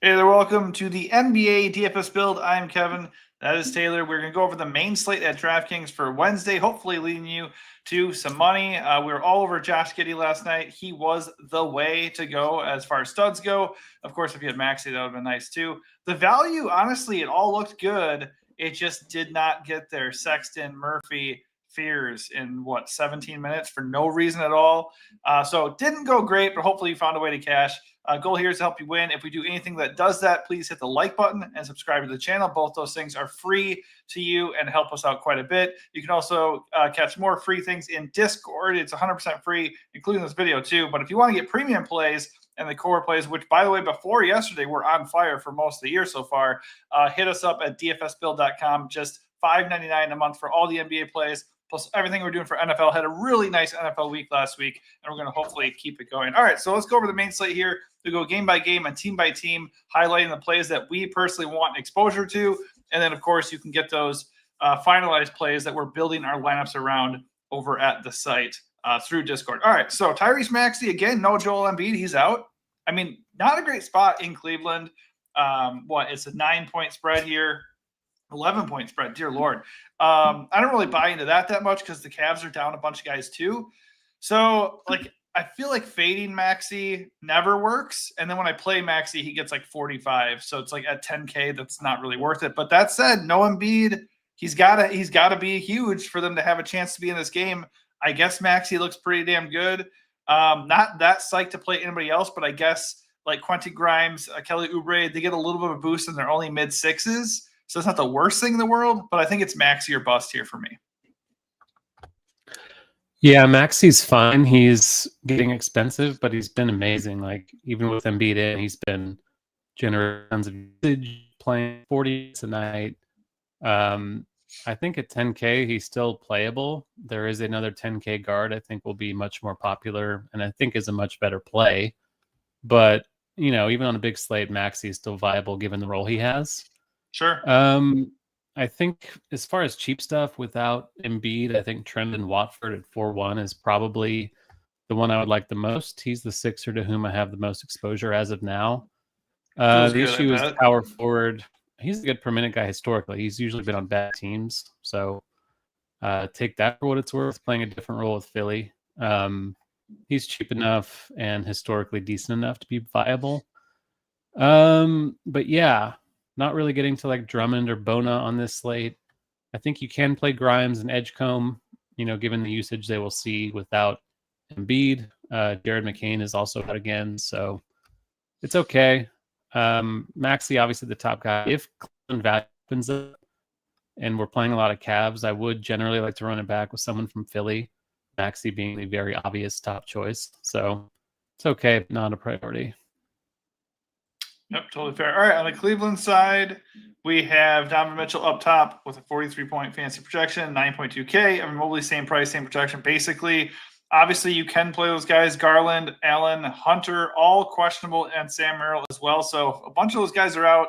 Hey there, welcome to the NBA DFS build. I'm Kevin. That is Taylor. We're going to go over the main slate at DraftKings for Wednesday, hopefully leading you to some money. We were all over Josh Giddey last night. He was the way to go as far as studs go. Of course, if you had Maxey, that would have been nice too. The value, honestly, it all looked good. It just did not get there. Sexton, Murphy, Fears in 17 minutes for no reason at all. So it didn't go great, but hopefully you found a way to cash. Goal here is to help you win. If we do anything that does that, please hit the like button and subscribe to the channel. Both those things are free to you and help us out quite a bit. You can also catch more free things in Discord. It's 100% free, including this video too. But if you want to get premium plays and the core plays, which, by the way, before yesterday, were on fire for most of the year so far, hit us up at dfsbuild.com. Just $5.99 a month for all the NBA plays, plus everything we're doing for NFL. Had a really nice NFL week last week, and we're going to hopefully keep it going. All right, so let's go over the main slate here. We go game by game and team by team, highlighting the plays that we personally want exposure to. And then, of course, you can get those finalized plays that we're building our lineups around over at the site through Discord. All right, so Tyrese Maxey, again, no Joel Embiid. He's out. I mean, not a great spot in Cleveland. It's a 9-point spread here. 11-point spread, dear Lord. I don't really buy into that much because the Cavs are down a bunch of guys too. So, I feel like fading Maxey never works. And then when I play Maxey, he gets like 45. So it's like at 10K, that's not really worth it. But that said, no Embiid, he's gotta be huge for them to have a chance to be in this game. I guess Maxey looks pretty damn good. Not that psyched to play anybody else, but I guess like Quentin Grimes, Kelly Oubre, they get a little bit of a boost and they're only mid-6s. So it's not the worst thing in the world, but I think it's Maxey or bust here for me. Yeah, Maxey's fine. He's getting expensive, but he's been amazing. Like, even with Embiid in, he's been generating tons of usage, playing 40 a night. I think at 10K, he's still playable. There is another 10K guard I think will be much more popular and I think is a much better play. But, even on a big slate, Maxey is still viable given the role he has. Sure. I think as far as cheap stuff without Embiid, I think Trendon Watford at 4-1 is probably the one I would like the most. He's the Sixer to whom I have the most exposure as of now. The issue is power forward. He's a good per minute guy historically. He's usually been on bad teams. So take that for what it's worth, playing a different role with Philly. He's cheap enough and historically decent enough to be viable. But yeah, not really getting to like Drummond or Bona on this slate. I think you can play Grimes and Edgecombe, given the usage they will see without Embiid. Jared McCain is also out again, so it's okay. Maxey, obviously the top guy. If Cleveland value opens up and we're playing a lot of Cavs, I would generally like to run it back with someone from Philly, Maxey being the very obvious top choice. So it's okay, not a priority. Yep, totally fair. All right, on the Cleveland side, we have Donovan Mitchell up top with a 43-point fantasy projection, 9.2K. Evan Mobley, same price, same projection, basically. Obviously, you can play those guys, Garland, Allen, Hunter, all questionable, and Sam Merrill as well. So a bunch of those guys are out.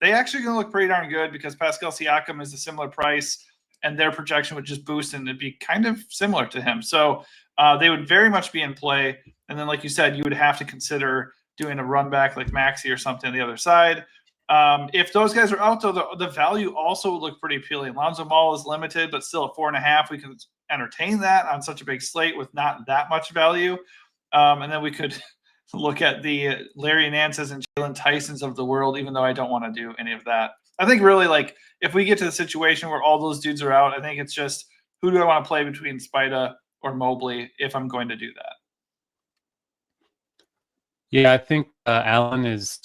They actually going to look pretty darn good because Pascal Siakam is a similar price, and their projection would just boost and it'd be kind of similar to him. So they would very much be in play. And then, like you said, you would have to consider doing a run back like Maxey or something on the other side. If those guys are out, though, the value also would look pretty appealing. Lonzo Ball is limited, but still at 4.5. We can entertain that on such a big slate with not that much value. And then we could look at the Larry Nance's and Jalen Tyson's of the world, even though I don't want to do any of that. I think really, if we get to the situation where all those dudes are out, I think it's just who do I want to play between Spida or Mobley if I'm going to do that. Yeah, I think Allen is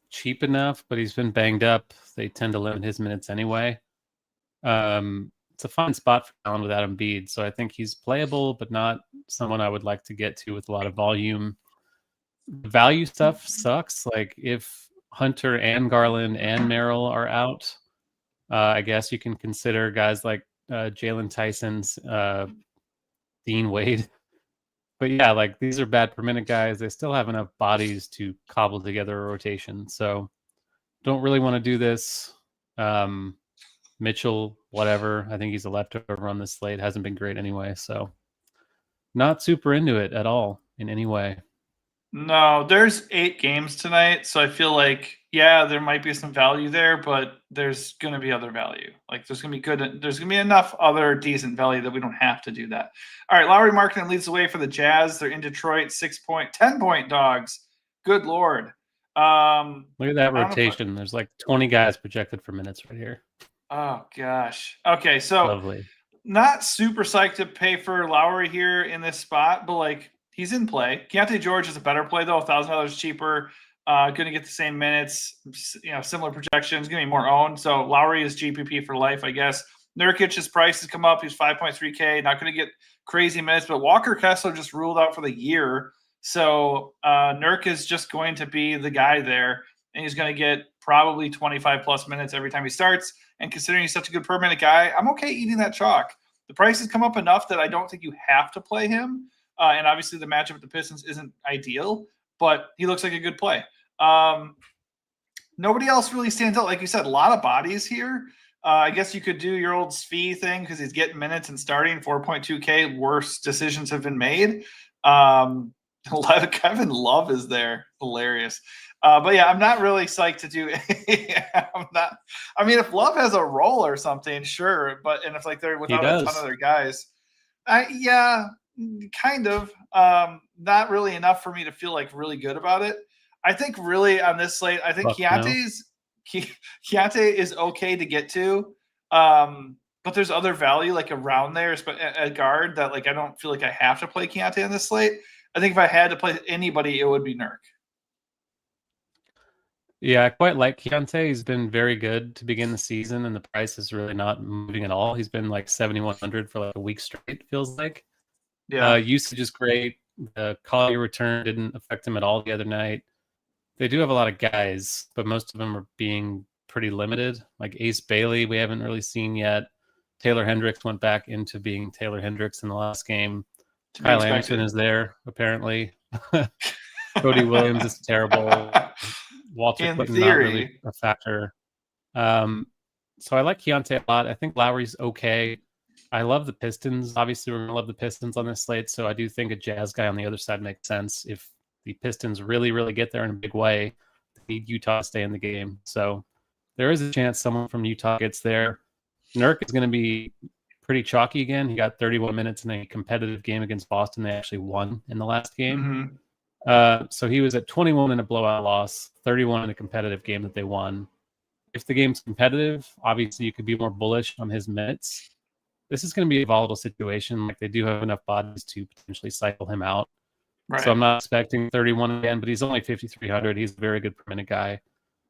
cheap enough, but he's been banged up. They tend to limit his minutes anyway. It's a fine spot for Allen without Embiid, so I think he's playable, but not someone I would like to get to with a lot of volume. Value stuff sucks. Like if Hunter and Garland and Merrill are out, I guess you can consider guys like Jalen Tyson's, Dean Wade. But yeah, these are bad per minute guys. They still have enough bodies to cobble together a rotation. So don't really want to do this. Mitchell, whatever. I think he's a leftover on this slate. Hasn't been great anyway. So not super into it at all in any way. No, there's 8 games tonight. So I feel like Yeah, there might be some value there, but there's going to be other value. Like there's going to be enough other decent value that we don't have to do that. All right, Lowry Markkanen leads the way for the Jazz. They're in Detroit, 10-point dogs. Good Lord. Look at that rotation. There's like 20 guys projected for minutes right here. Oh gosh. Okay, so Lovely. Not super psyched to pay for Lowry here in this spot, but like he's in play. Keontae George is a better play though, $1,000 cheaper. Going to get the same minutes, similar projections, going to be more owned. So Lowry is GPP for life, I guess. Nurkic's price has come up. He's 5.3K. Not going to get crazy minutes, but Walker Kessler just ruled out for the year. So Nurk is just going to be the guy there, and he's going to get probably 25 plus minutes every time he starts. And considering he's such a good permanent guy, I'm okay eating that chalk. The price has come up enough that I don't think you have to play him. And obviously the matchup with the Pistons isn't ideal, but he looks like a good play. Nobody else really stands out. Like you said, a lot of bodies here. I guess you could do your old Svi thing because he's getting minutes and starting 4.2K. Worse decisions have been made. Kevin Love is there. Hilarious. But yeah, I'm not really psyched to do. I'm not. I mean, if Love has a role or something, sure. But if like they're without a ton of other guys, yeah, kind of. Not really enough for me to feel like really good about it. I think really on this slate, I think Keontae is okay to get to. But there's other value like around there, a guard that like I don't feel like I have to play Keontae on this slate. I think if I had to play anybody, it would be Nurk. Yeah, I quite like Keontae. He's been very good to begin the season, and the price is really not moving at all. He's been like 7,100 for like a week straight, feels like. Yeah. Usage is great. The Collier return didn't affect him at all the other night. They do have a lot of guys, but most of them are being pretty limited. Like Ace Bailey, we haven't really seen yet. Taylor Hendricks went back into being Taylor Hendricks in the last game. Kyle Anderson is there, apparently. Cody Williams is terrible. Walter Clinton not really a factor. So I like Keontae a lot. I think Lowry's okay. I love the Pistons. Obviously, we're going to love the Pistons on this slate, so I do think a Jazz guy on the other side makes sense. If the Pistons really, really get there in a big way, they need Utah to stay in the game. So there is a chance someone from Utah gets there. Nurk is going to be pretty chalky again. He got 31 minutes in a competitive game against Boston. They actually won in the last game. Mm-hmm. So he was at 21 in a blowout loss, 31 in a competitive game that they won. If the game's competitive, obviously you could be more bullish on his minutes. This is going to be a volatile situation. Like they do have enough bodies to potentially cycle him out. Right. So I'm not expecting 31 again, but he's only 5,300. He's a very good per minute guy.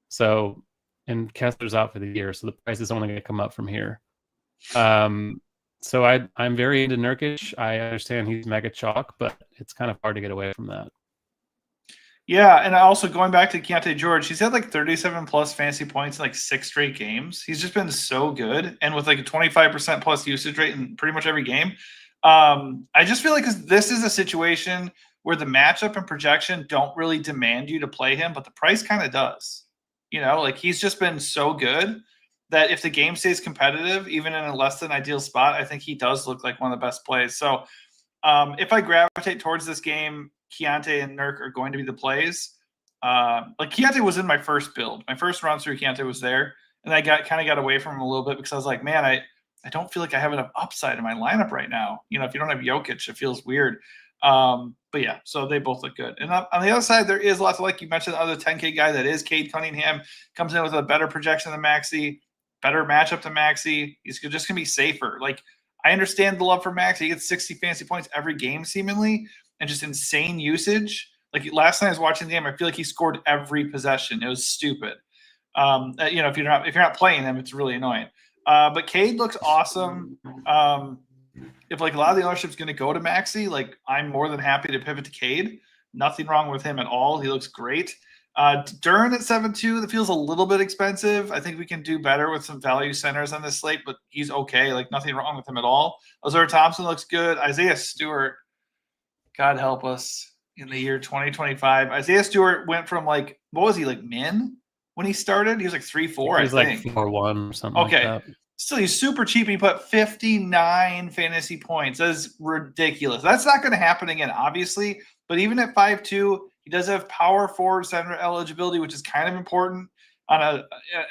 So, and Kessler's out for the year, so the price is only going to come up from here. So I'm very into Nurkic. I understand he's mega chalk, but it's kind of hard to get away from that. Yeah, and also going back to Keontae George, he's had like 37 plus fantasy points in like 6 straight games. He's just been so good, and with like a 25% plus usage rate in pretty much every game. I just feel like this is a situation where the matchup and projection don't really demand you to play him, but the price kind of does. Like he's just been so good that if the game stays competitive, even in a less than ideal spot, I think he does look like one of the best plays. So if I gravitate towards this game, Keontae and Nurk are going to be the plays. Like Keontae was in my first build. My first run through Keontae was there, and I got away from him a little bit because I was like, man, I don't feel like I have enough upside in my lineup right now. If you don't have Jokic, it feels weird. But yeah, so they both look good. And on the other side, there is lots of, like you mentioned, the other 10K guy that is Cade Cunningham, comes in with a better projection than Maxey, better matchup than Maxey. He's just going to be safer. Like, I understand the love for Maxey. He gets 60 fantasy points every game, seemingly, and just insane usage. Like last night I was watching the game, I feel like he scored every possession. It was stupid. If you're not playing him, it's really annoying. But Cade looks awesome. If like a lot of the ownership's going to go to Maxey, like I'm more than happy to pivot to Cade. Nothing wrong with him at all. He looks great. Duren at 7.2, that feels a little bit expensive. I think we can do better with some value centers on this slate, but he's okay. Like nothing wrong with him at all. Ozar Thompson looks good. Isaiah Stewart, God help us, in the year 2025. Isaiah Stewart went from like, what was he, like min when he started? He was like 3.4, I think. He was like 4.1 or something okay. like that. Still, he's super cheap. He put 59 fantasy points. That is ridiculous. That's not going to happen again, obviously. But even at 5.2, He does have power forward center eligibility, which is kind of important on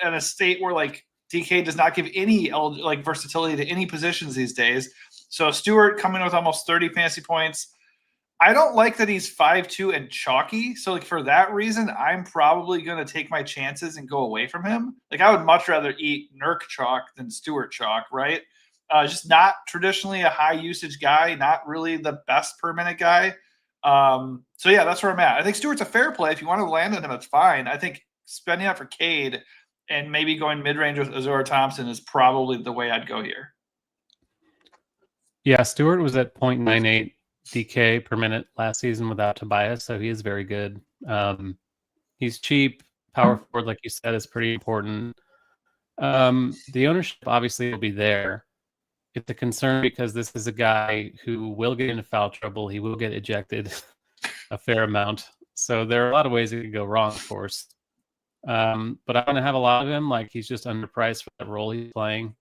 a state where like DK does not give any like versatility to any positions these days. So Stewart coming with almost 30 fantasy points. I don't like that he's 5'2" and chalky. So like for that reason, I'm probably going to take my chances and go away from him. Like I would much rather eat Nurk chalk than Stewart chalk, right? Just not traditionally a high usage guy, not really the best per minute guy. So yeah, that's where I'm at. I think Stewart's a fair play. If you want to land on him, it's fine. I think spending out for Cade and maybe going mid-range with Azura Thompson is probably the way I'd go here. Yeah, Stewart was at 0.98 DK per minute last season without Tobias, so he is very good. He's cheap. Power forward, like you said, is pretty important. The ownership obviously will be there. It's a concern because this is a guy who will get into foul trouble. He will get ejected a fair amount. So there are a lot of ways it could go wrong, of course. But I'm going to have a lot of him. Like he's just underpriced for the role he's playing.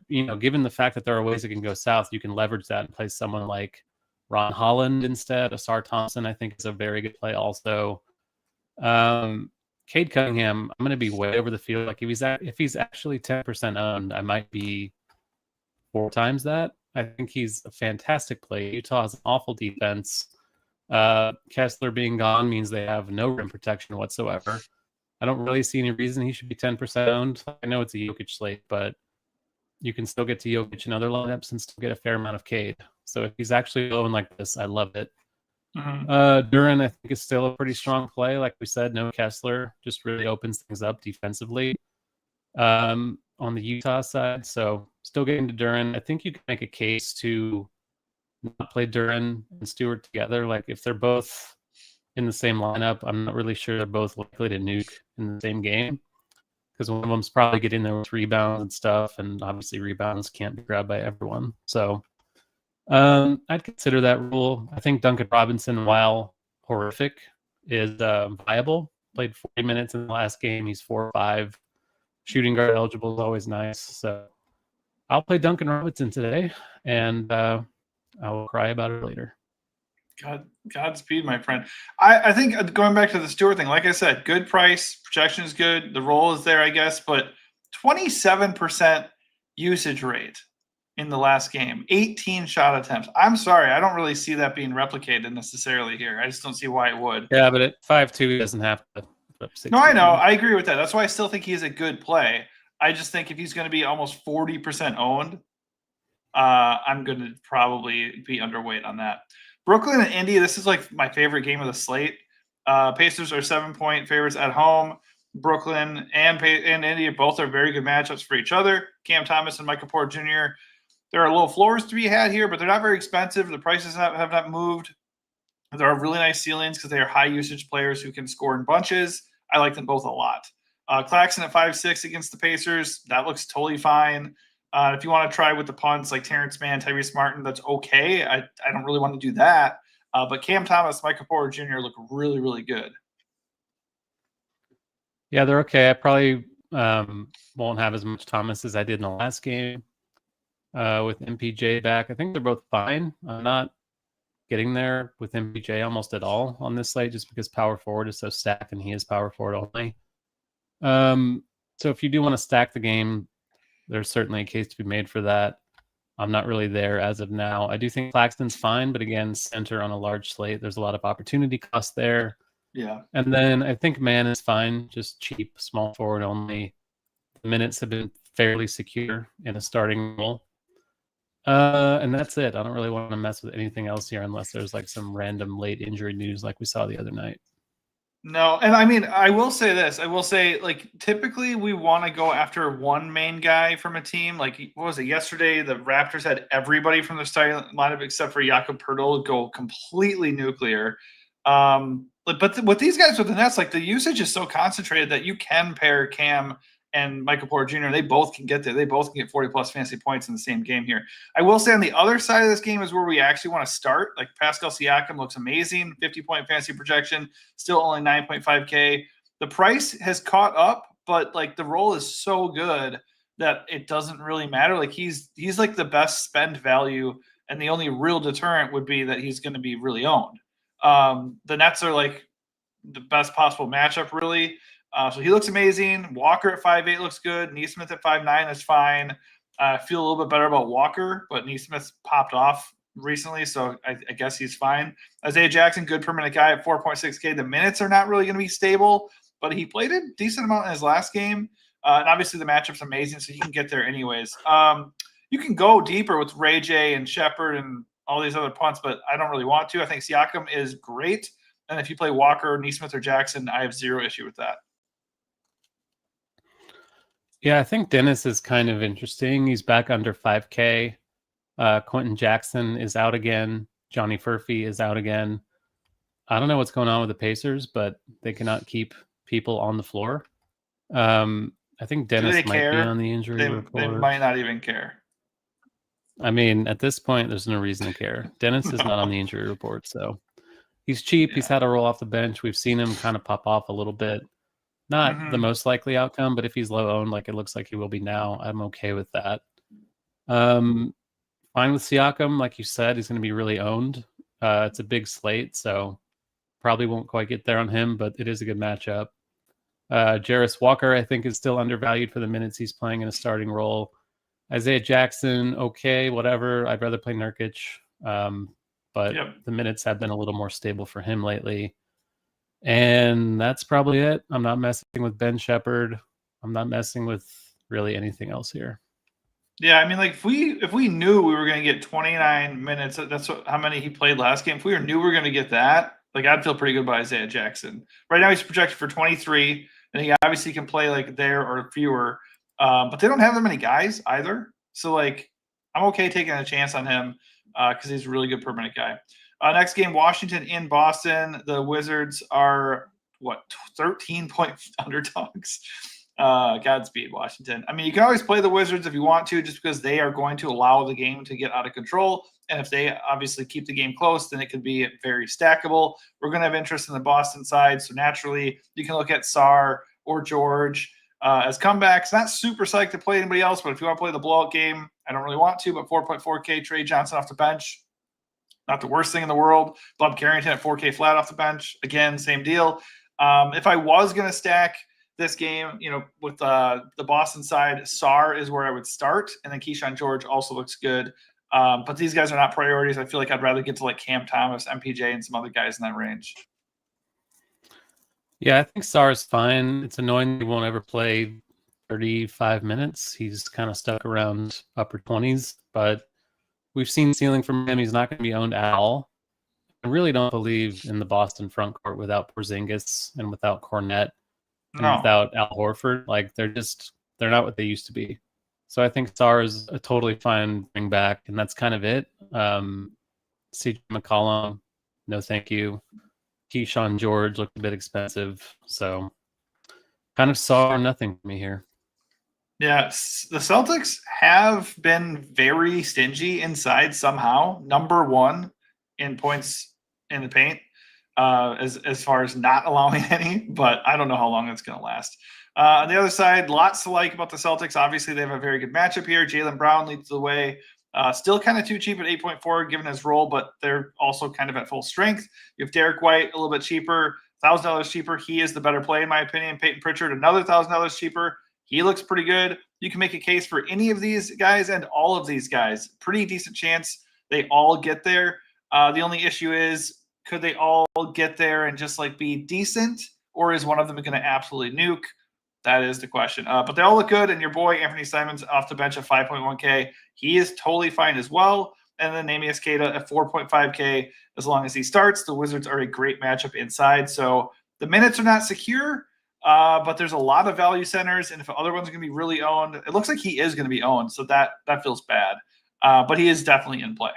You know, given the fact that there are ways it can go south, you can leverage that and play someone like Ron Holland instead. Asar Thompson, I think, is a very good play also. Cade Cunningham, I'm going to be way over the field. Like if he's actually 10% owned, I might be 4 times that. I think he's a fantastic play. Utah has an awful defense. Kessler being gone means they have no rim protection whatsoever. I don't really see any reason he should be 10% owned. I know it's a Jokic slate, but you can still get to Jokic in other lineups and still get a fair amount of Cade. So if he's actually low like this, I love it. Duran, I think, is still a pretty strong play. Like we said, no Kessler, just really opens things up defensively on the Utah side. So still getting to Duran. I think you can make a case to not play Duran and Stewart together. Like if they're both in the same lineup, I'm not really sure they're both likely to nuke in the same game, because one of them's probably getting there with rebounds and stuff, and obviously rebounds can't be grabbed by everyone. So I'd consider that rule. I think Duncan Robinson, while horrific, is viable. Played 40 minutes in the last game. He's 4-5. Shooting guard eligible is always nice. So I'll play Duncan Robinson today, and I will cry about it later. Godspeed, my friend. I think going back to the Stewart thing, like I said, good price, projection is good, the role is there, I guess, but 27% usage rate in the last game, 18 shot attempts. I'm sorry, I don't really see that being replicated necessarily here. I just don't see why it would. Yeah, but at 5'2", he doesn't have to. No, I know. I agree with that. That's why I still think he's a good play. I just think if he's going to be almost 40% owned, I'm going to probably be underweight on that. Brooklyn and Indy, this is like my favorite game of the slate. Pacers are 7-point favorites at home. Brooklyn and Indy both are very good matchups for each other. Cam Thomas and Michael Porter Jr., there are little floors to be had here, but they're not very expensive. The prices have not moved. There are really nice ceilings because they are high usage players who can score in bunches. I like them both a lot. Claxton at 5'6" against the Pacers, that looks totally fine. If you want to try with the punts like Terrence Mann, Tyrese Martin, that's okay. I don't really want to do that. But Cam Thomas, Michael Porter Jr. look really, really good. Yeah, they're okay. I probably won't have as much Thomas as I did in the last game with MPJ back. I think they're both fine. I'm not getting there with MPJ almost at all on this slate just because power forward is so stacked and he is power forward only. So if you do want to stack the game, there's certainly a case to be made for that. I'm not really there as of now. I do think Claxton's fine, but again, center on a large slate, there's a lot of opportunity cost there. Yeah. And then I think Mann is fine, just cheap, small forward only. The minutes have been fairly secure in a starting role. And that's it. I don't really want to mess with anything else here unless there's like some random late injury news like we saw the other night. No, and I mean, I will say this. I will say, like, typically we want to go after one main guy from a team. Like, what was it? Yesterday, the Raptors had everybody from the starting lineup except for Jakob Poeltl go completely nuclear. But with these guys with the Nets, like, the usage is so concentrated that you can pair Cam and Michael Porter Jr. They both can get there. They both can get 40-plus fantasy points in the same game here. I will say on the other side of this game is where we actually want to start. Like Pascal Siakam looks amazing, 50-point fantasy projection, still only 9.5K. The price has caught up, but like the role is so good that it doesn't really matter. Like he's like the best spend value, and the only real deterrent would be that he's going to be really owned. The Nets are like the best possible matchup, really. So he looks amazing. Walker at 5'8" looks good. Neesmith at 5'9" is fine. I feel a little bit better about Walker, but Neesmith's popped off recently, so I guess he's fine. Isaiah Jackson, good per minute guy at 4.6K. The minutes are not really going to be stable, but he played a decent amount in his last game. And obviously the matchup's amazing, so he can get there anyways. You can go deeper with Ray J and Shepard and all these other punts, but I don't really want to. I think Siakam is great. And if you play Walker, Neesmith, or Jackson, I have zero issue with that. Yeah, I think Dennis is kind of interesting. He's back under 5K. Quentin Jackson is out again. Johnny Furphy is out again. I don't know what's going on with the Pacers, but they cannot keep people on the floor. I think Dennis might be on the injury report. They might not even care. I mean, at this point, there's no reason to care. Dennis is not on the injury report, so he's cheap. Yeah. He's had a roll off the bench. We've seen him kind of pop off a little bit. Not the most likely outcome, but if he's low owned, like it looks like he will be now, I'm okay with that. Fine with Siakam, like you said, he's going to be really owned. It's a big slate, so probably won't quite get there on him, but it is a good matchup. Jarris Walker, I think, is still undervalued for the minutes he's playing in a starting role. Isaiah Jackson, okay, whatever. I'd rather play Nurkic, but the minutes have been a little more stable for him lately. And that's probably it. I'm not messing with Ben Shepard. I'm not messing with really anything else here. Yeah, I mean, like if we knew we were going to get 29 minutes, that's how many he played last game. If we knew we were going to get that, like I'd feel pretty good about Isaiah Jackson. Right now he's projected for 23, and he obviously can play like there or fewer. But they don't have that many guys either. So like I'm okay taking a chance on him because he's a really good per minute guy. Next game, Washington in Boston. The Wizards are, 13-point underdogs. Godspeed, Washington. I mean, you can always play the Wizards if you want to, just because they are going to allow the game to get out of control. And if they obviously keep the game close, then it could be very stackable. We're going to have interest in the Boston side. So naturally, you can look at Sarr or George as comebacks. Not super psyched to play anybody else, but if you want to play the blowout game, I don't really want to, but 4.4K, Trey Johnson off the bench. Not the worst thing in the world. Bob Carrington at 4K flat off the bench. Again, same deal. If I was going to stack this game, with the Boston side, Sarr is where I would start. And then Keyshawn George also looks good. But these guys are not priorities. I feel like I'd rather get to like Cam Thomas, MPJ, and some other guys in that range. Yeah, I think Sarr is fine. It's annoying he won't ever play 35 minutes. He's kind of stuck around upper 20s, but we've seen ceiling from him. He's not going to be owned at all. I really don't believe in the Boston front court without Porzingis and without Cornette and without Al Horford. Like they're not what they used to be. So I think Sarr is a totally fine bring back, and that's kind of it. CJ McCollum, no thank you. Keyshawn George looked a bit expensive. So kind of Sarr, nothing for me here. Yeah, the Celtics have been very stingy inside somehow. Number one in points in the paint, as far as not allowing any, but I don't know how long it's going to last. On the other side, lots to like about the Celtics. Obviously, they have a very good matchup here. Jaylen Brown leads the way. Still kind of too cheap at 8.4 given his role, but they're also kind of at full strength. You have Derek White a little bit cheaper, $1,000 cheaper. He is the better play in my opinion. Peyton Pritchard, another $1,000 cheaper. He looks pretty good. You can make a case for any of these guys and all of these guys. Pretty decent chance they all get there. The only issue is, could they all get there and just like be decent, or is one of them going to absolutely nuke? That is the question. But they all look good, and your boy Anthony Simons off the bench at 5.1K, he is totally fine as well. And then Neemias Queta at 4.5K, as long as he starts. The Wizards are a great matchup inside. So the minutes are not secure, but there's a lot of value centers, and if the other one's going to be really owned, it looks like he is going to be owned, so that feels bad. But he is definitely in play.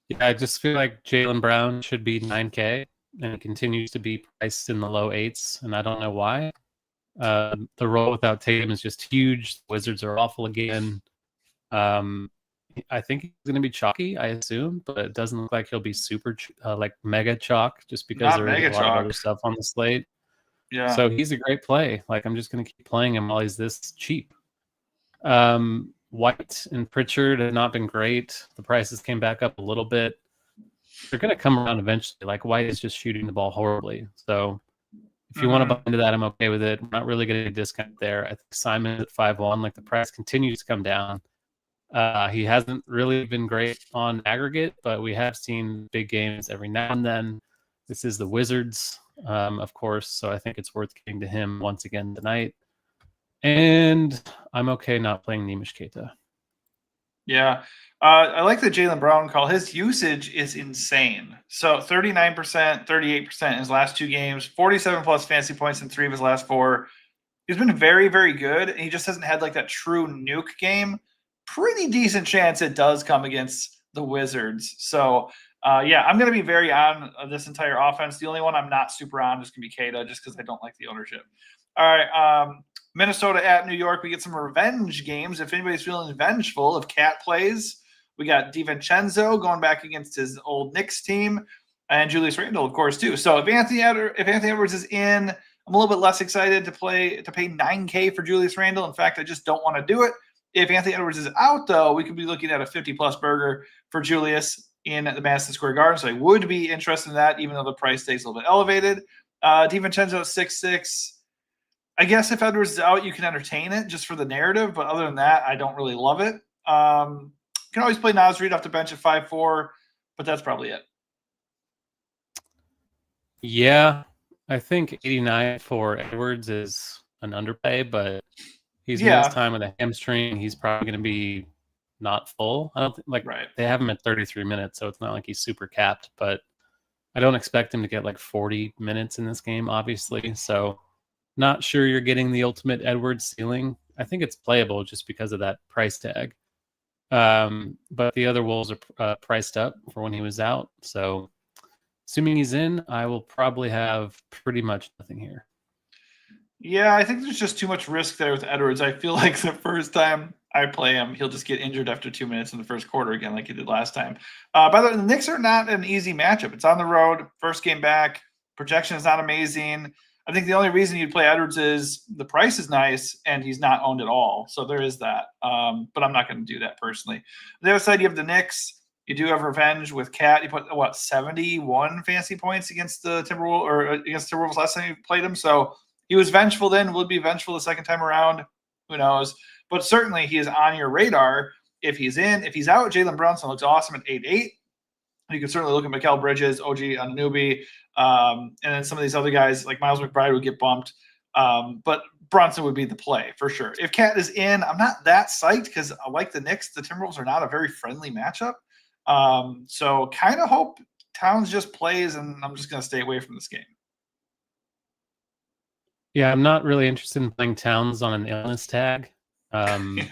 Yeah, I just feel like Jaylen Brown should be 9K, and it continues to be priced in the low 8s, and I don't know why. The role without Tatum is just huge. The Wizards are awful again. I think he's going to be chalky, I assume, but it doesn't look like he'll be super like mega chalk just because there is a lot of other stuff on the slate. Yeah. So he's a great play. Like I'm just going to keep playing him while he's this cheap. White and Pritchard have not been great. The prices came back up a little bit. they're going to come around eventually. Like White is just shooting the ball horribly. So if you want to Mhm. buy into that, I'm okay with it. We're not really getting a discount there. I think Simon at 5-1, like the price continues to come down. He hasn't really been great on aggregate, but we have seen big games every now and then. This is the Wizards, of course, so I think it's worth getting to him once again tonight. And I'm okay not playing Nemish Keita. Yeah. I like the Jaylen Brown call. His usage is insane. So 39%, 38% in his last 2 games, 47 plus fantasy points in 3 of his last 4. He's been very, very good. And he just hasn't had like that true nuke game. Pretty decent chance it does come against the Wizards. So, yeah, I'm going to be very on this entire offense. The only one I'm not super on is going to be Keita just because I don't like the ownership. All right. Minnesota at New York. We get some revenge games. If anybody's feeling vengeful, if Cat plays, we got DiVincenzo going back against his old Knicks team, and Julius Randle, of course, too. So if Anthony Edwards is in, I'm a little bit less excited to pay $9K for Julius Randle. In fact, I just don't want to do it. If Anthony Edwards is out, though, we could be looking at a 50-plus burger for Julius in the Madison Square Garden. So I would be interested in that, even though the price tag's a little bit elevated. DiVincenzo at 6'6". I guess if Edwards is out, you can entertain it just for the narrative. But other than that, I don't really love it. You can always play Naz Reid off the bench at 5'4", but that's probably it. Yeah, I think 89 for Edwards is an underpay, but he's missed time with a hamstring. He's probably going to be not full. I don't think they have him at 33 minutes, so it's not like he's super capped, but I don't expect him to get like 40 minutes in this game, obviously. So not sure you're getting the ultimate Edwards ceiling. I think it's playable just because of that price tag. But the other Wolves are priced up for when he was out. So assuming he's in, I will probably have pretty much nothing here. Yeah, I think there's just too much risk there with Edwards. I feel like the first time I play him, he'll just get injured after 2 minutes in the first quarter again, like he did last time. By the way, the Knicks are not an easy matchup. It's on the road, first game back. Projection is not amazing. I think the only reason you'd play Edwards is the price is nice and he's not owned at all. So there is that. But I'm not going to do that personally. On the other side, you have the Knicks. You do have revenge with Cat. You put 71 fantasy points against the Timberwolves or against Timberwolves last time you played him. So he was vengeful then, will be vengeful the second time around. Who knows? But certainly he is on your radar if he's in. If he's out, Jalen Brunson looks awesome at 8'8". You can certainly look at Mikal Bridges, OG Anunoby, and then some of these other guys like Miles McBride would get bumped. But Brunson would be the play for sure. If Cat is in, I'm not that psyched because I like the Knicks. The Timberwolves are not a very friendly matchup. So kind of hope Towns just plays, and I'm just going to stay away from this game. Yeah, I'm not really interested in playing Towns on an illness tag. Yeah.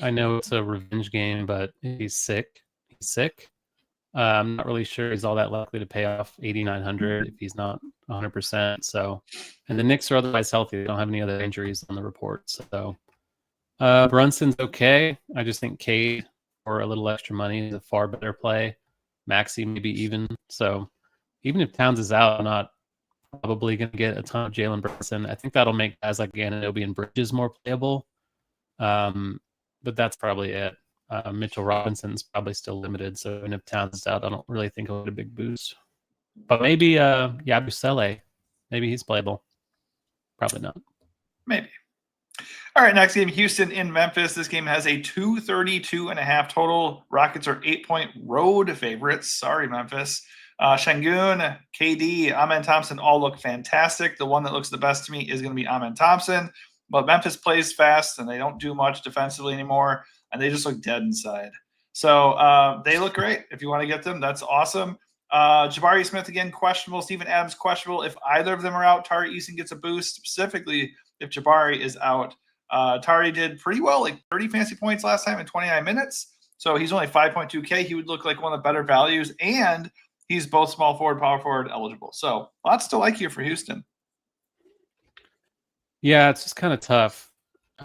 I know it's a revenge game, but he's sick. He's sick. I'm not really sure he's all that likely to pay off 8,900 if he's not 100%. So, and the Knicks are otherwise healthy. They don't have any other injuries on the report. So, Brunson's okay. I just think Cade for a little extra money is a far better play. Maxey maybe even. So, even if Towns is out, I'm not probably going to get a ton of Jalen Brunson. I think that'll make guys like Anunoby and Bridges more playable. But that's probably it. Mitchell Robinson's probably still limited, so even if Towns is out, I don't really think he'll get a big boost. But maybe Yabusele, maybe he's playable. Probably not. Maybe. All right, next game, Houston in Memphis. This game has a 232.5 total. Rockets are 8-point road favorites. Sorry, Memphis. Şengün, KD, Amen Thompson all look fantastic. The one that looks the best to me is going to be Amen Thompson. But Memphis plays fast, and they don't do much defensively anymore, and they just look dead inside. So they look great. If you want to get them, that's awesome. Jabari Smith, again, questionable. Steven Adams, questionable. If either of them are out, Tari Eason gets a boost, specifically if Jabari is out. Tari did pretty well, like 30 fantasy points last time in 29 minutes. So he's only 5.2K. He would look like one of the better values, and he's both small forward, power forward eligible. So lots to like here for Houston. Yeah, it's just kind of tough.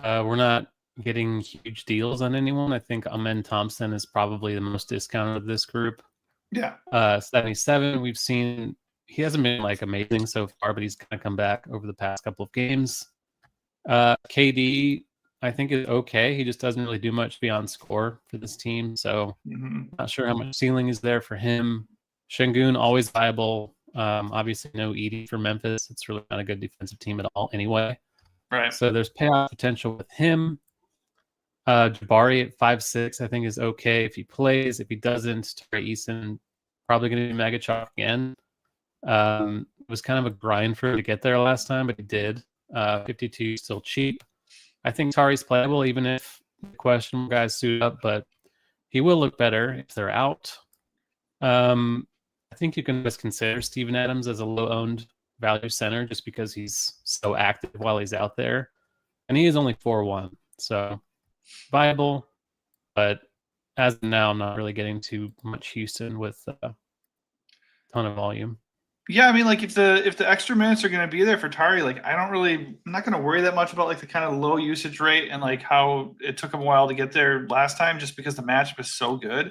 We're not getting huge deals on anyone. I think Amen Thompson is probably the most discounted of this group. Yeah. 77, we've seen he hasn't been like amazing so far, but he's kind of come back over the past couple of games. KD, I think is okay. He just doesn't really do much beyond score for this team. So not sure how much ceiling is there for him. Şengün, always viable. Obviously no Edey for Memphis. It's really not a good defensive team at all anyway. Right. So there's payoff potential with him. Jabari at 5'6", I think is okay if he plays. If he doesn't, Tari Eason probably going to be mega chalk again. It was kind of a grind for him to get there last time, but he did. 52 still cheap. I think Tari's playable even if the questionable guys suit up, but he will look better if they're out. I think you can just consider Steven Adams as a low-owned value center just because he's so active while he's out there. And he is only 4-1, so viable, but as of now, I'm not really getting too much Houston with a ton of volume. Yeah, I mean, like if the extra minutes are going to be there for Tari, like I'm not going to worry that much about like the kind of low usage rate and like how it took him a while to get there last time, just because the matchup is so good.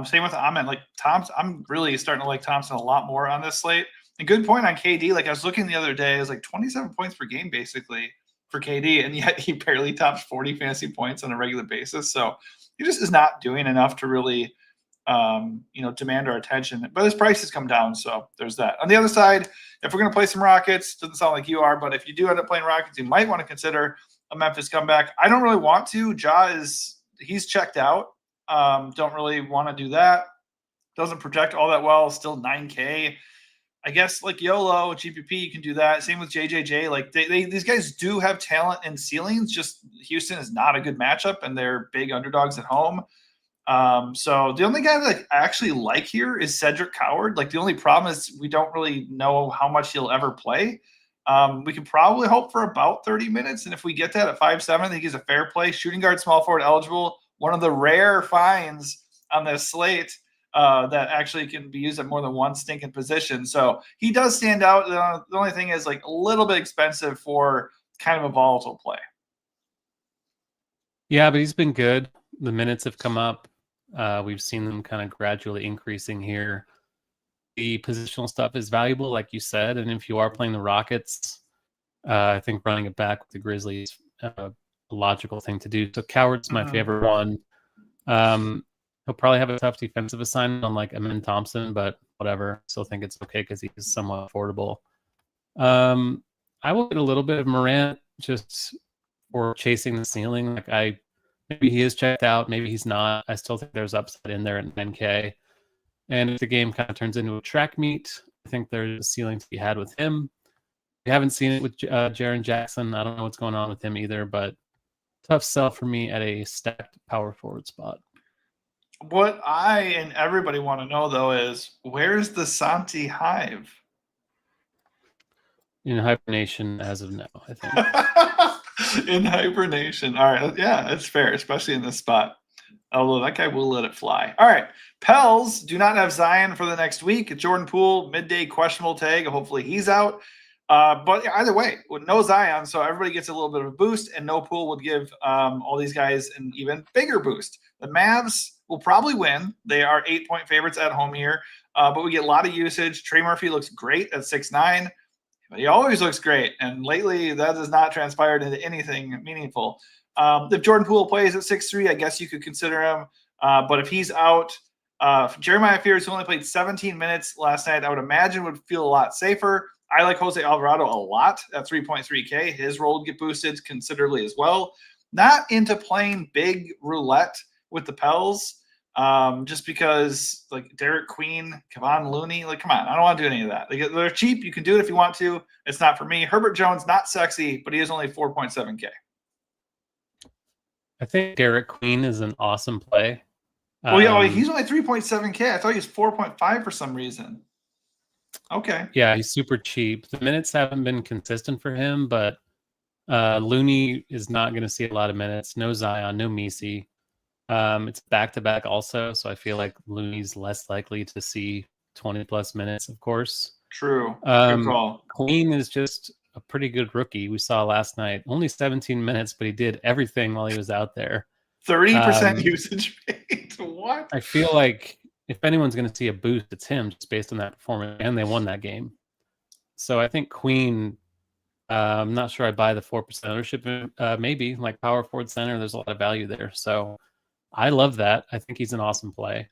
Same with Ahmed. Like Thompson, I'm really starting to like Thompson a lot more on this slate. And good point on KD. Like I was looking the other day, it was like 27 points per game basically for KD, and yet he barely tops 40 fantasy points on a regular basis. So he just is not doing enough to really demand our attention, but his price has come down. So there's that. On the other side, if we're going to play some Rockets, doesn't sound like you are, but if you do end up playing Rockets, you might want to consider a Memphis comeback. I don't really want to. He's checked out. Don't really want to do that. Doesn't project all that well. Still 9K. I guess like YOLO, GPP, you can do that. Same with JJJ. Like these guys do have talent and ceilings. Just Houston is not a good matchup, and they're big underdogs at home. So the only guy that I actually like here is Cedric Coward. Like the only problem is we don't really know how much he'll ever play. We can probably hope for about 30 minutes. And if we get that at 5'7", I think he's a fair play. Shooting guard, small forward eligible. One of the rare finds on this slate that actually can be used at more than one stinking position. So he does stand out. The only thing is like a little bit expensive for kind of a volatile play. Yeah, but he's been good. The minutes have come up. We've seen them kind of gradually increasing here. The positional stuff is valuable, like you said. And if you are playing the Rockets, I think running it back with the Grizzlies a logical thing to do. So Coward's my favorite one. He'll probably have a tough defensive assignment on like Amin Thompson, but whatever. Still think it's okay because he's somewhat affordable. I will get a little bit of Morant just for chasing the ceiling. Maybe he is checked out, maybe he's not. I still think there's upside in there at 9K. And if the game kind of turns into a track meet, I think there's a ceiling to be had with him. We haven't seen it with Jaren Jackson. I don't know what's going on with him either, but tough sell for me at a stacked power forward spot. What I and everybody want to know, though, is where's the Santi Hive? In hibernation as of now, I think. In hibernation. All right. Yeah, it's fair, especially in this spot. Although that guy will let it fly. All right. Pels do not have Zion for the next week. Jordan Poole, midday questionable tag. Hopefully he's out. But either way, with no Zion, so everybody gets a little bit of a boost, and no Poole would give all these guys an even bigger boost. The Mavs will probably win. They are 8-point favorites at home here, but we get a lot of usage. Trey Murphy looks great at 6'9", but he always looks great, and lately that has not transpired into anything meaningful. If Jordan Poole plays at 6'3", I guess you could consider him, but if he's out, Jeremiah Fears, who only played 17 minutes last night, I would imagine would feel a lot safer. I like Jose Alvarado a lot at 3.3K. His role would get boosted considerably as well. Not into playing big roulette with the Pels, just because like Derek Queen, Kevon Looney, like come on, I don't want to do any of that. They're cheap. You can do it if you want to. It's not for me. Herbert Jones, not sexy, but he is only 4.7K. I think Derek Queen is an awesome play. Well, yeah, he's only 3.7K. I thought he was 4.5 for some reason. Okay. Yeah, he's super cheap. The minutes haven't been consistent for him, but Looney is not going to see a lot of minutes. No Zion, no Misi. It's back-to-back also, so I feel like Looney's less likely to see 20-plus minutes, of course. True. Good call. Queen is just a pretty good rookie. We saw last night. Only 17 minutes, but he did everything while he was out there. 30% usage rate. What? I feel like if anyone's going to see a boost, it's him just based on that performance, and they won that game. So I think Queen I'm not sure I buy the 4% ownership. Maybe like power forward center. There's a lot of value there. So I love that. I think he's an awesome play.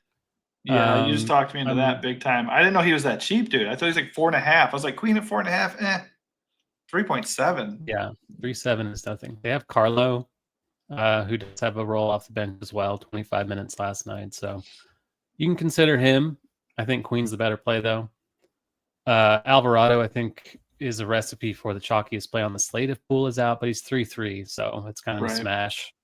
Yeah, you just talked me into that I'm big time. I didn't know he was that cheap, dude. I thought he was like 4.5. I was like, Queen at 4.5, 3.7. Yeah, 3.7 is nothing. They have Carlo, who does have a roll off the bench as well, 25 minutes last night. So you can consider him. I think Queen's the better play, though. Alvarado, I think, is a recipe for the chalkiest play on the slate if Poole is out, but he's 3-3, so it's kind of a Right. smash. Yep.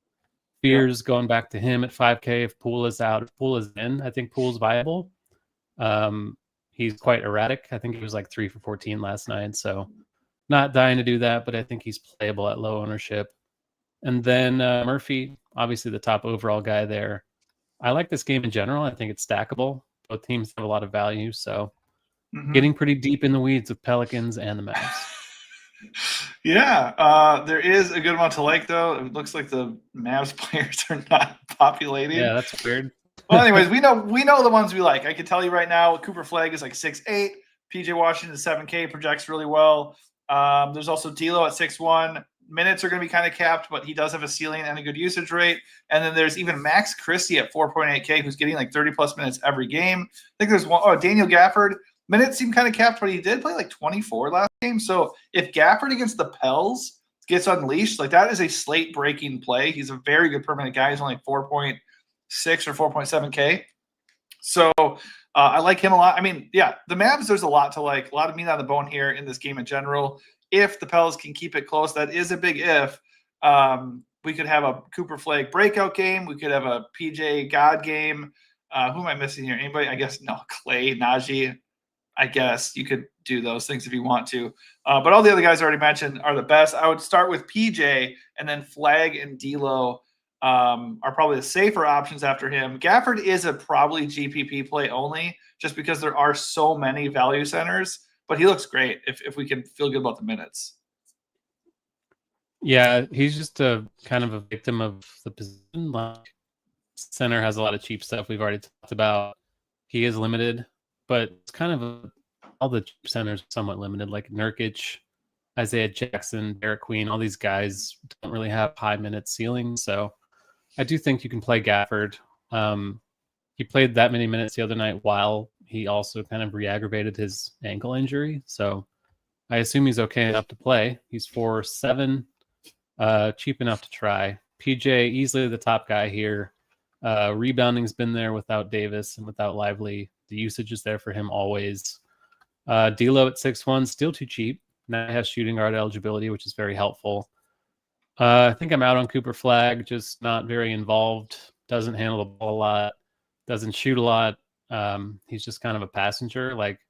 Fears going back to him at 5K if Poole is out. If Poole is in, I think Poole's viable. He's quite erratic. I think he was like 3 for 14 last night, so not dying to do that, but I think he's playable at low ownership. And then Murphy, obviously the top overall guy there. I like this game in general. I think it's stackable. Both teams have a lot of value, so getting pretty deep in the weeds with Pelicans and the Mavs. Yeah, there is a good amount to like, though. It looks like the Mavs players are not populating. Yeah, that's weird. Well, anyways, we know the ones we like. I can tell you right now, Cooper Flagg is like 6'8". PJ Washington 7K projects really well. There's also D'Lo at 6'1". Minutes are going to be kind of capped, but he does have a ceiling and a good usage rate. And then there's even Max Christie at 4.8K, who's getting like 30-plus minutes every game. I think there's one. Oh, Daniel Gafford. Minutes seem kind of capped, but he did play like 24 last game. So if Gafford against the Pels gets unleashed, like that is a slate-breaking play. He's a very good permanent guy. He's only 4.6 or 4.7K. So I like him a lot. I mean, yeah, the Mavs, there's a lot to like, a lot of meat on the bone here in this game in general. If the Pels can keep it close, that is a big if. We could have a Cooper Flagg breakout game. We could have a PJ God game. Who am I missing here? Anybody? I guess no. Clay, Najee. I guess you could do those things if you want to. But all the other guys I already mentioned are the best. I would start with PJ, and then Flagg and D'Lo are probably the safer options after him. Gafford is a probably GPP play only, just because there are so many value centers. But he looks great if we can feel good about the minutes. Yeah, he's just a kind of a victim of the position. Like, center has a lot of cheap stuff we've already talked about. He is limited, but it's kind of all the cheap centers are somewhat limited, like Nurkic, Isaiah Jackson, Derek Queen. All these guys don't really have high minute ceilings, so I do think you can play Gafford. He played that many minutes the other night while he also kind of re-aggravated his ankle injury, so I assume he's okay enough to play. He's 4.7, cheap enough to try. PJ, easily the top guy here. Rebounding's been there without Davis and without Lively. The usage is there for him always. D'Lo at 6'1", still too cheap. Now he has shooting guard eligibility, which is very helpful. I think I'm out on Cooper Flagg, just not very involved. Doesn't handle the ball a lot. Doesn't shoot a lot. He's just kind of a passenger. Like,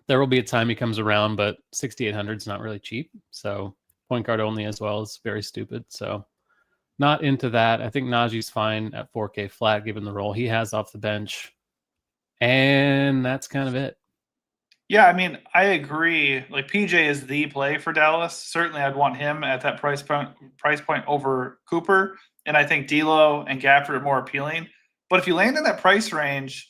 there will be a time he comes around, but 6,800 is not really cheap. So point guard only as well is very stupid. So not into that. I think Najee's fine at 4K flat, given the role he has off the bench. And that's kind of it. Yeah, I mean, I agree. Like, PJ is the play for Dallas. Certainly, I'd want him at that price point over Cooper. And I think D'Lo and Gafford are more appealing. But if you land in that price range,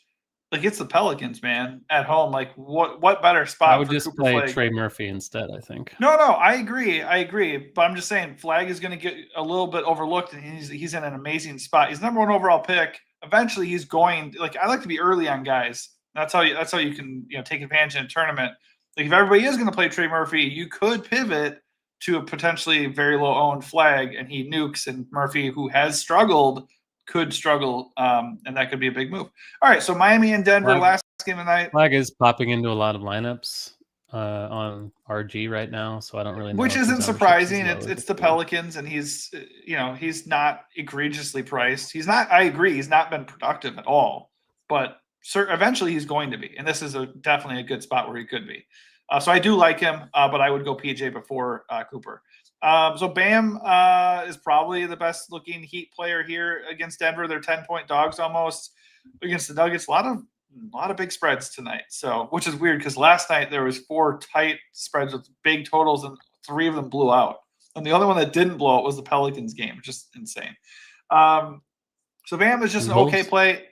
like, it's the Pelicans, man, at home. Like, what better spot? I would for just Cooper play Flagg? Trey Murphy instead, I think. No, I agree. But I'm just saying, Flagg is going to get a little bit overlooked, and he's in an amazing spot. He's number one overall pick. Eventually, he's going. Like, I like to be early on guys. That's how you can take advantage in a tournament. Like, if everybody is going to play Trey Murphy, you could pivot to a potentially very low owned Flagg, and he nukes, and Murphy, who has struggled, could struggle, and that could be a big move. All right, so Miami and Denver, last game of the night. Flagg is popping into a lot of lineups on RG right now, so I don't really know. Which isn't surprising. It's the Pelicans, and he's not egregiously priced. He's not. I agree. He's not been productive at all, but eventually he's going to be, and this is definitely a good spot where he could be. So I do like him, but I would go PJ before Cooper. So Bam is probably the best looking Heat player here against Denver. They're 10-point dogs almost against the Nuggets. A lot of big spreads tonight. So, which is weird because last night there was 4 tight spreads with big totals, and 3 of them blew out. And the only one that didn't blow out was the Pelicans game, just insane. So Bam is just an okay play.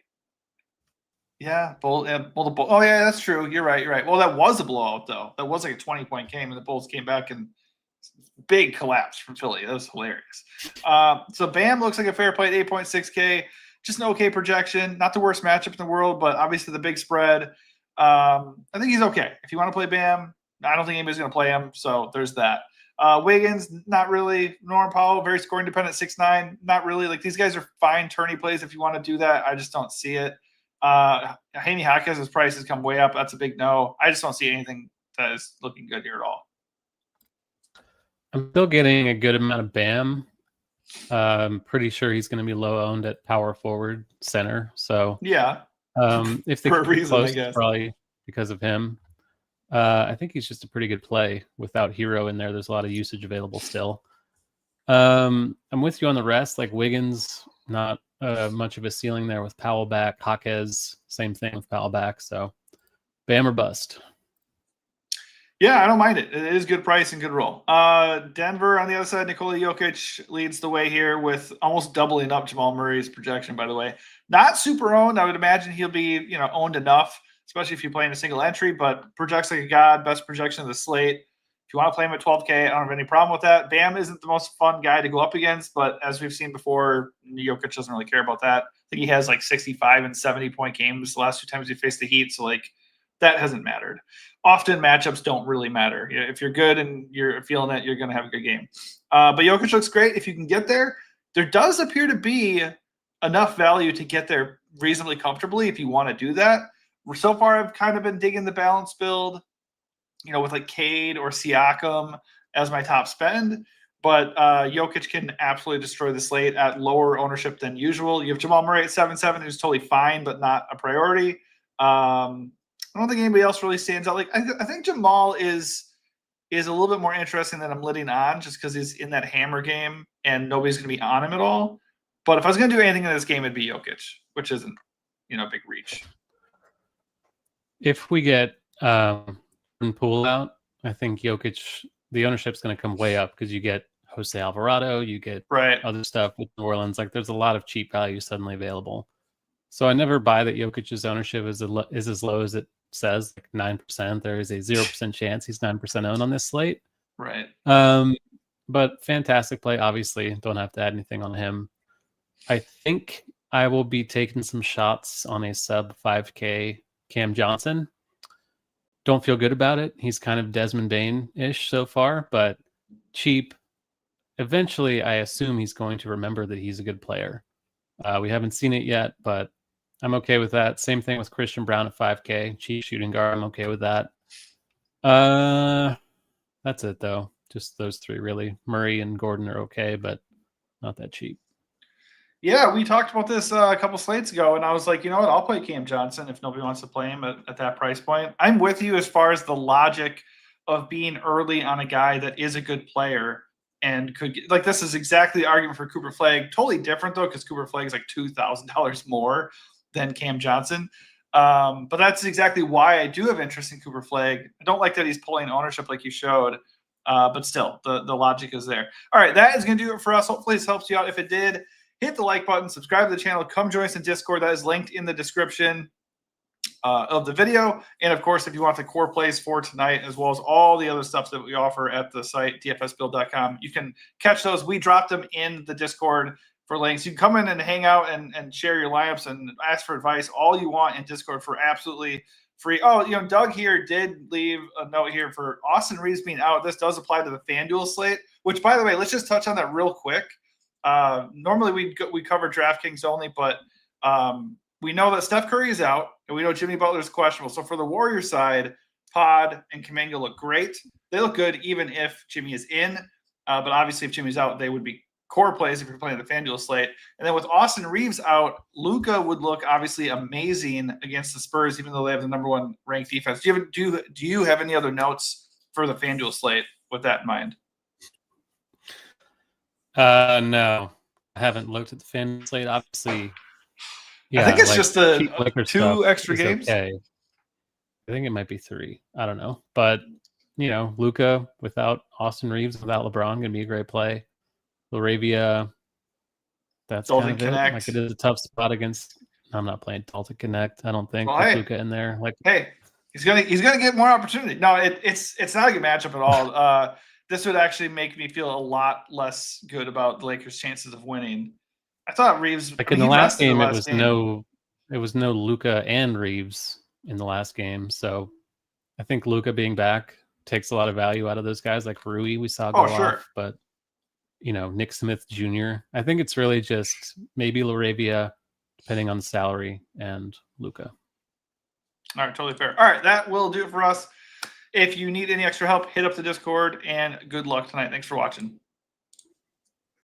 Yeah, multiple. Oh yeah, that's true. You're right. Well, that was a blowout though. That was like a 20-point game, and the Bulls came back and big collapse from Philly. That was hilarious. So Bam looks like a fair play at 8.6K. Just an okay projection. Not the worst matchup in the world, but obviously the big spread. I think he's okay. If you want to play Bam, I don't think anybody's going to play him. So there's that. Wiggins, not really. Norman Powell, very scoring dependent, 6'9". Not really. Like, these guys are fine tourney plays if you want to do that. I just don't see it. Jaime Jaquez's price has come way up. That's a big no. I just don't see anything that is looking good here at all. I'm still getting a good amount of Bam. I'm pretty sure he's going to be low owned at power forward center. So yeah, if they for a keep reason, close, I guess. probably because of him. I think he's just a pretty good play without Hero in there. There's a lot of usage available still. I'm with you on the rest. Like Wiggins, not much of a ceiling there with Powell back. Jaquez, same thing with Powell back. So Bam or bust. Yeah, I don't mind it. It is good price and good roll. Denver on the other side, Nikola Jokic leads the way here with almost doubling up Jamal Murray's projection, by the way. Not super owned. I would imagine he'll be, owned enough, especially if you play in a single entry, but projects like a god, best projection of the slate. If you want to play him at 12K, I don't have any problem with that. Bam isn't the most fun guy to go up against, but as we've seen before, Jokic doesn't really care about that. I think he has like 65 and 70-point games the last 2 times he faced the Heat, so like that hasn't mattered. Often matchups don't really matter. If you're good and you're feeling it, you're going to have a good game. But Jokic looks great. If you can get there, there does appear to be enough value to get there reasonably comfortably if you want to do that. So far, I've kind of been digging the balance build, with like Cade or Siakam as my top spend. But Jokic can absolutely destroy the slate at lower ownership than usual. You have Jamal Murray at 7.7, who's totally fine, but not a priority. I don't think anybody else really stands out. Like I think Jamal is a little bit more interesting than I'm letting on, just because he's in that hammer game and nobody's going to be on him at all. But if I was going to do anything in this game, it'd be Jokic, which isn't a big reach. If we get Poole out, I think Jokic, the ownership's going to come way up because you get Jose Alvarado, you get other stuff with New Orleans. Like there's a lot of cheap value suddenly available. So I never buy that Jokic's ownership is as low as it says, like 9%. There is a 0% chance he's 9% owned on this slate. Right. But fantastic play. Obviously, don't have to add anything on him. I think I will be taking some shots on a sub 5K Cam Johnson. Don't feel good about it. He's kind of Desmond Bain-ish so far, but cheap. Eventually, I assume he's going to remember that he's a good player. We haven't seen it yet, but I'm okay with that. Same thing with Christian Brown at 5K. Cheap shooting guard. I'm okay with that. That's it, though. Just those three, really. Murray and Gordon are okay, but not that cheap. Yeah, we talked about this a couple slates ago, and I was like, you know what? I'll play Cam Johnson if nobody wants to play him at that price point. I'm with you as far as the logic of being early on a guy that is a good player and could get, like, this is exactly the argument for Cooper Flagg. Totally different, though, because Cooper Flagg is like $2,000 more than Cam Johnson. But that's exactly why I do have interest in Cooper Flagg. I don't like that he's pulling ownership like you showed, but still, the logic is there. All right, that is going to do it for us. Hopefully this helps you out. If it did, hit the like button, subscribe to the channel, come join us in Discord. That is linked in the description of the video. And of course, if you want the core plays for tonight, as well as all the other stuff that we offer at the site, dfsbuild.com, you can catch those. We dropped them in the Discord for links. You can come in and hang out and share your lineups and ask for advice all you want in Discord for absolutely free. Oh, Doug here did leave a note here for Austin Reeves being out. This does apply to the FanDuel slate, which, by the way, let's just touch on that real quick. Normally we cover DraftKings only, but we know that Steph Curry is out, and we know Jimmy Butler is questionable. So for the Warrior side, Pod and Kuminga look great. They look good even if Jimmy is in. But obviously, if Jimmy's out, they would be core plays if you're playing the FanDuel slate. And then with Austin Reeves out, Luka would look obviously amazing against the Spurs, even though they have the number one ranked defense. Do you have any other notes for the FanDuel slate with that in mind? No, I haven't looked at the FanDuel slate. Obviously, yeah, I think it's like just the two extra games. Okay. I think it might be 3. I don't know, but Luka without Austin Reeves, without LeBron, gonna be a great play. Laravia, that's Dalton kind of Connect. it. Like it is a tough spot against. I'm not playing Dalton Connect. I don't think with Luka in there. Like, he's gonna get more opportunity. No, it's not a good matchup at all. this would actually make me feel a lot less good about the Lakers' chances of winning. I thought Reeves, Like I mean, in the he last rested game, the it last was game. no Luka and Reeves in the last game. So I think Luka being back takes a lot of value out of those guys like Rui we saw Oh, go sure. off, but Nick Smith Jr. I think it's really just maybe Laravia, depending on the salary, and Luka. All right, totally fair. All right, that will do it for us. If you need any extra help, hit up the Discord, and good luck tonight. Thanks for watching.